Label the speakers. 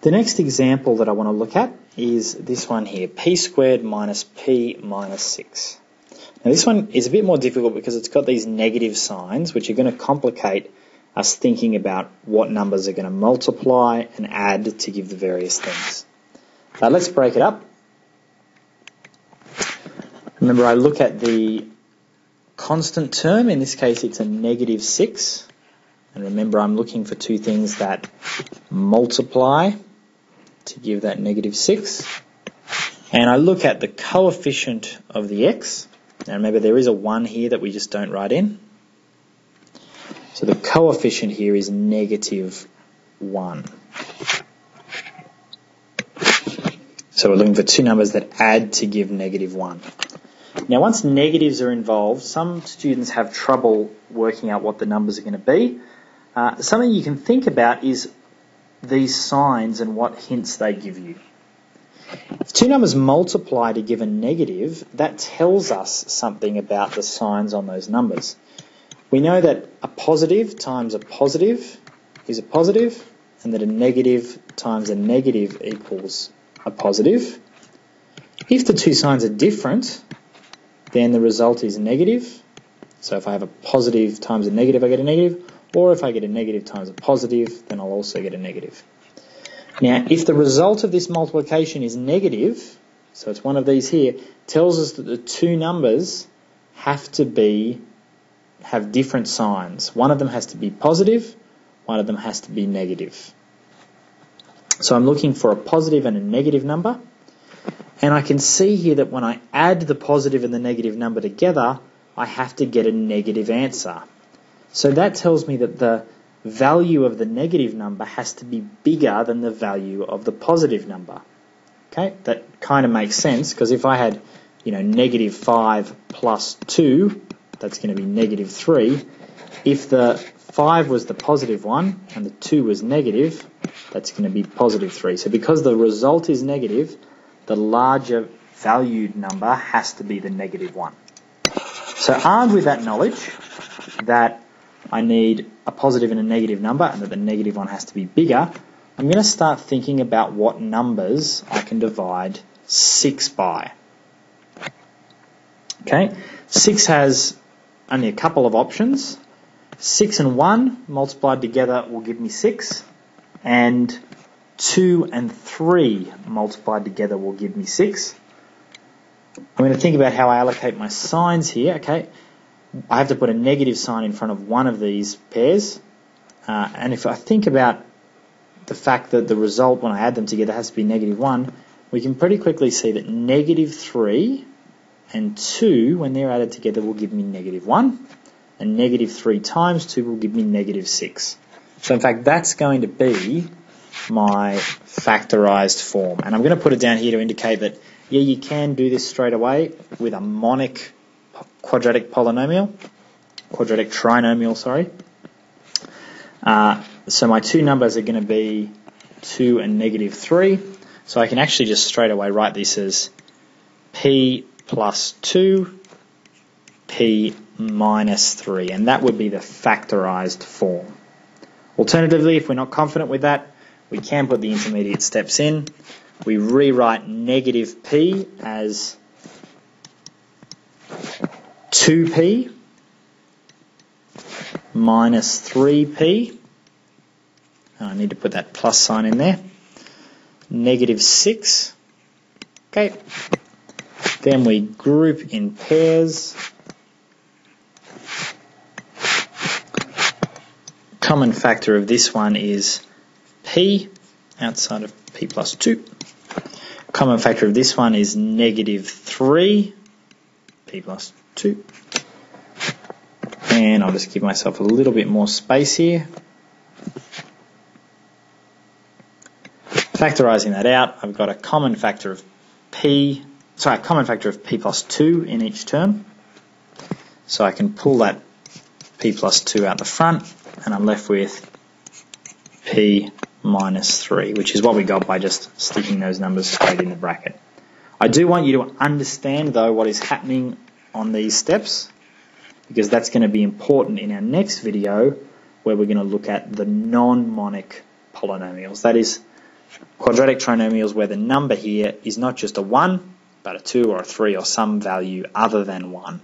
Speaker 1: The next example that I want to look at is this one here, p squared minus p minus 6. Now this one is a bit more difficult because it's got these negative signs which are going to complicate us thinking about what numbers are going to multiply and add to give the various things. Let's break it up. Remember, I look at the constant term. In this case it's a negative 6. And remember, I'm looking for two things that multiply to give that negative 6. And I look at the coefficient of the x. Now remember, there is a 1 here that we just don't write in. So the coefficient here is negative 1. So we're looking for two numbers that add to give negative 1. Now once negatives are involved, some students have trouble working out what the numbers are going to be. Something you can think about is these signs and what hints they give you. If two numbers multiply to give a negative, that tells us something about the signs on those numbers. We know that a positive times a positive is a positive, and that a negative times a negative equals a positive. If the two signs are different, then the result is negative. So if I have a positive times a negative, I get a negative. Or if I get a negative times a positive, then I'll also get a negative. Now, if the result of this multiplication is negative, so it's one of these here, tells us that the two numbers have different signs. One of them has to be positive, one of them has to be negative. So I'm looking for a positive and a negative number. And I can see here that when I add the positive and the negative number together, I have to get a negative answer. So that tells me that the value of the negative number has to be bigger than the value of the positive number. Okay, that kind of makes sense, because if I had, negative 5 plus 2, that's going to be negative 3. If the 5 was the positive one and the 2 was negative, that's going to be positive 3. So because the result is negative, the larger valued number has to be the negative one. So armed with that knowledge that I need a positive and a negative number and that the negative one has to be bigger, I'm going to start thinking about what numbers I can divide 6 by. Okay, 6 has only a couple of options. 6 and 1 multiplied together will give me 6, and 2 and 3 multiplied together will give me 6. I'm going to think about how I allocate my signs here. Okay, I have to put a negative sign in front of one of these pairs, and if I think about the fact that the result when I add them together has to be negative 1, we can pretty quickly see that negative 3 and 2, when they're added together, will give me negative 1, and negative 3 times 2 will give me negative 6. So in fact, that's going to be my factorized form. And I'm going to put it down here to indicate that, yeah, you can do this straight away with a monic quadratic trinomial, sorry. So my two numbers are going to be 2 and negative 3. So I can actually just straight away write this as p plus 2, p minus 3. And that would be the factorized form. Alternatively, if we're not confident with that, we can put the intermediate steps in. We rewrite negative p as 2p minus 3p. And I need to put that plus sign in there. Negative 6. Okay. Then we group in pairs. Common factor of this one is p outside of p plus 2. Common factor of this one is negative 3, p plus 2. And I'll just give myself a little bit more space here. Factorizing that out, I've got a common factor of p plus 2 in each term. So I can pull that p plus 2 out the front, and I'm left with p minus 3, which is what we got by just sticking those numbers straight in the bracket. I do want you to understand, though, what is happening on these steps, because that's going to be important in our next video, where we're going to look at the non-monic polynomials. That is, Quadratic trinomials where the number here is not just a 1, but a 2 or a 3 or some value other than 1.